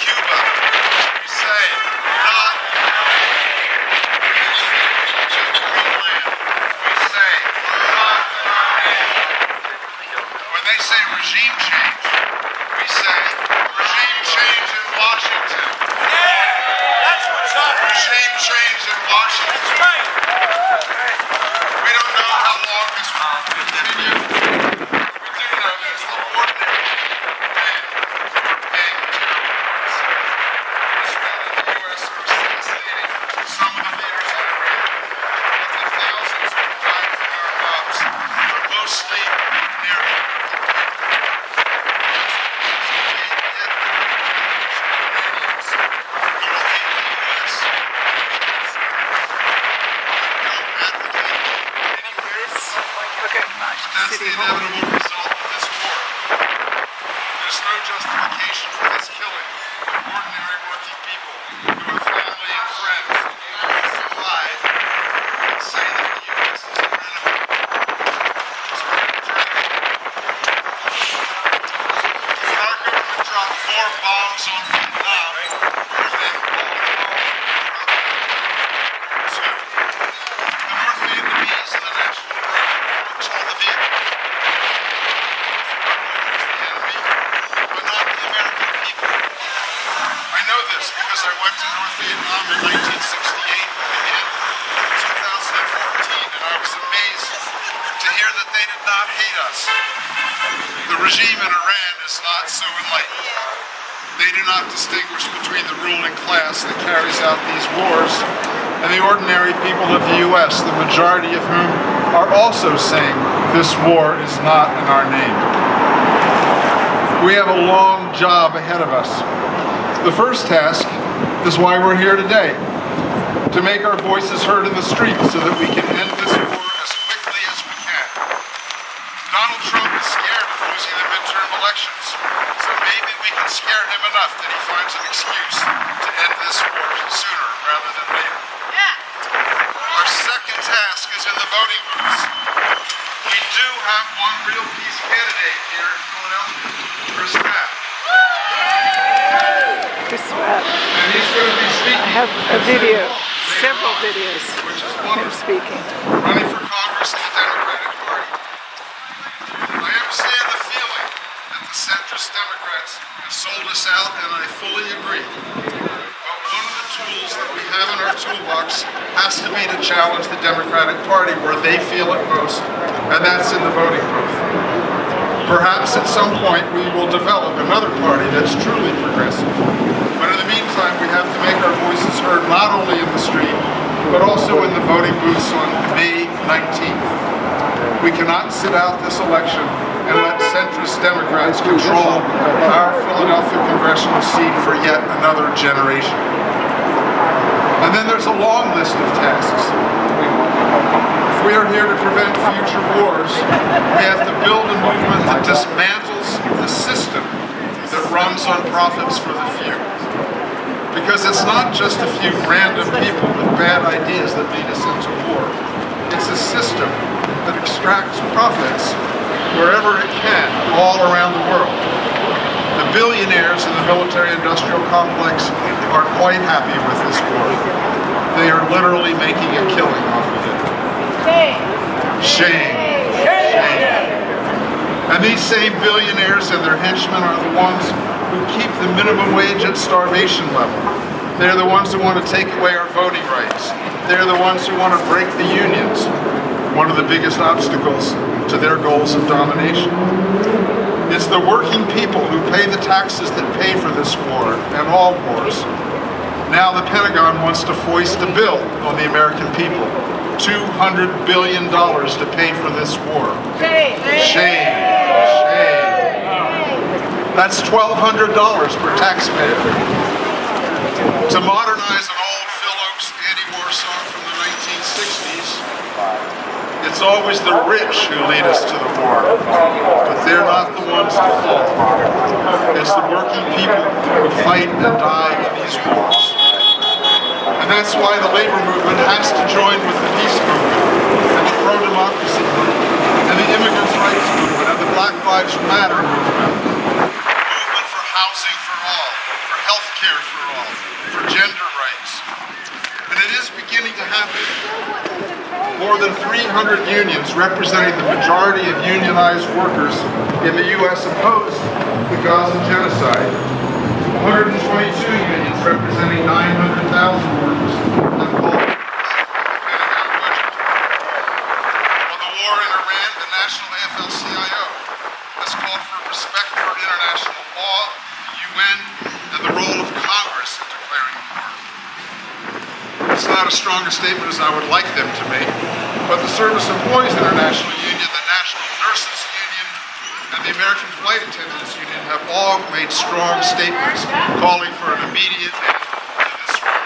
Cuba. We say, not Greenland. We say, not in our name. When they say regime change, we say, regime change in Washington. Yeah, that's what's up. Regime change in Washington. That's right. We don't know how long this will continue. We do know that it's the ordinary man who are paying the terrible price. Israel and the U.S. are assassinating some of the leaders in Iran, but the thousands who died from our mobs are mostly ordinary people. That's the inevitable result of this war. There's no justification for this killing of ordinary working people who have family and friends who survive and say that the U.S. is their enemy. It's arbitrary. When our government dropped 4 bombs on Vietnam, where they the North Vietnamese and the National Guard told the Vietnamese because I went to North Vietnam in 1968 and 2014, and I was amazed to hear that they did not hate us. The regime in Iran is not so enlightened. They do not distinguish between the ruling class that carries out these wars and the ordinary people of the U.S., the majority of whom are also saying this war is not in our name. We have a long job ahead of us. The first task is why we're here today, to make our voices heard in the streets so that we can end this war as quickly as we can. Donald Trump is scared of losing the midterm elections, so maybe we can scare him enough that he finds an excuse to end this war sooner rather than later. Our second task is in the voting booths. We do have one real peace candidate here in Philadelphia, Chris Pratt. Chris Pratt. And he's going to be speaking. I have a video, several videos of him speaking. Running for Congress in the Democratic Party. I understand the feeling that the centrist Democrats have sold us out, and I fully agree. But one of the tools that we have in our toolbox has to be to challenge the Democratic Party where they feel it most, and that's in the voting booth. Perhaps at some point we will develop another party that's truly progressive. But in the meantime, we have to make our voices heard not only in the street, but also in the voting booths on May 19th. We cannot sit out this election and let centrist Democrats control our Philadelphia congressional seat for yet another generation. And then there's a long list of tasks. If we are here to prevent future wars, we have to build a movement that dismantles the system that runs on profits for the few. Because it's not just a few random people with bad ideas that lead us into war. It's a system that extracts profits wherever it can, all around the world. The billionaires in the military-industrial complex are quite happy with this war. They are literally making a killing off of it. Shame. Shame. And these same billionaires and their henchmen are the ones who keep the minimum wage at starvation level. They're the ones who want to take away our voting rights. They're the ones who want to break the unions, one of the biggest obstacles to their goals of domination. It's the working people who pay the taxes that pay for this war and all wars. Now the Pentagon wants to foist a bill on the American people. $200 billion to pay for this war. Shame. Shame. Shame. That's $1,200 per taxpayer. To modernize an old Phil Ochs anti-war song from the 1960s, it's always the rich who lead us to the war, but they're not the ones to fall. It's the working people who fight and die in these wars. And that's why the labor movement has to join with the peace movement, and the pro-democracy movement, and the immigrants' rights movement, and the Black Lives Matter movement, the movement for housing for all, for health care for all, for gender rights. And it is beginning to happen. More than 300 unions representing the majority of unionized workers in the U.S. opposed the Gaza genocide. 122 unions representing 900,000 workers have called for the Pentagon budget. On the war in Iran, the National AFL-CIO has called for respect for international law, the UN, and the role of Congress in declaring war. It's not as strong a statement as I would like them to make, but the Service Employees International Union, the National Nurses Union, and the American Flight Attendants Union have all made strong statements calling for an immediate end to this war.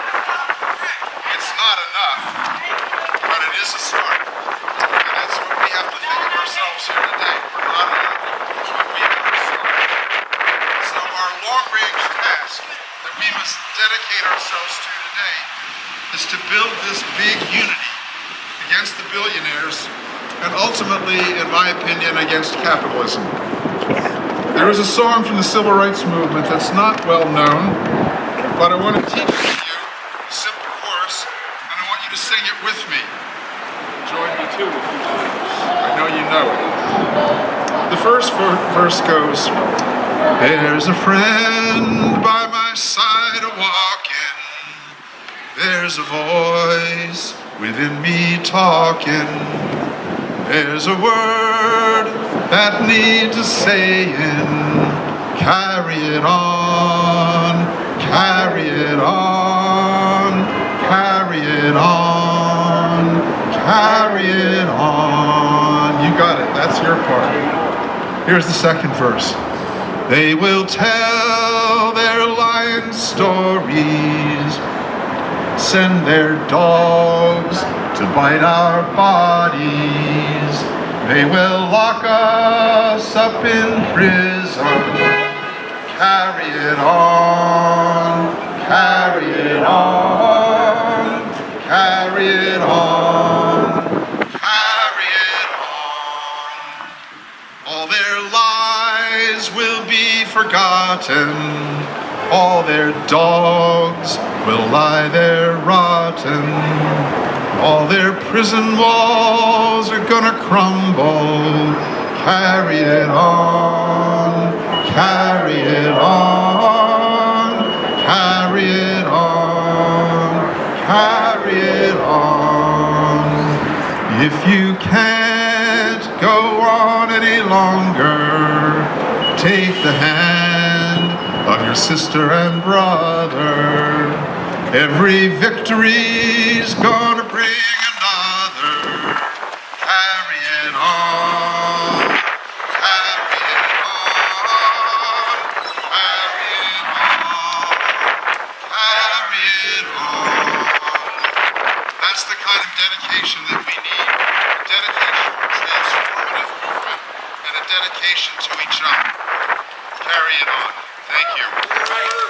It's not enough, but it is a start. And that's what we have to think of ourselves here today. We're not enough, but we are a start. So our long-range task that we must dedicate ourselves to today is to build this big unity against the billionaires and ultimately, in my opinion, against capitalism. There is a song from the Civil Rights Movement that's not well known, but I want to teach it to you, a simple chorus, and I want you to sing it with me. Join me too if you want. I know you know it. The first verse goes, there's a friend by my side a-walking, there's a voice within me talking, there's a word that needs a saying, carry it on, carry it on, carry it on, carry it on. You got it, that's your part. Here's the second verse. They will tell their lying stories, send their dogs to bite our bodies. They will lock us up in prison. Carry it on, carry it on, carry it on, carry it on. All their lies will be forgotten. All their dogs will lie there rotten. All their prison walls are gonna crumble. Carry it on, carry it on, carry it on, carry it on. If you can't go on any longer, take the hand of your sister and brother. Every victory's gonna bring another. Carry it on, carry it on, carry it on, carry it on. That's the kind of dedication that we need.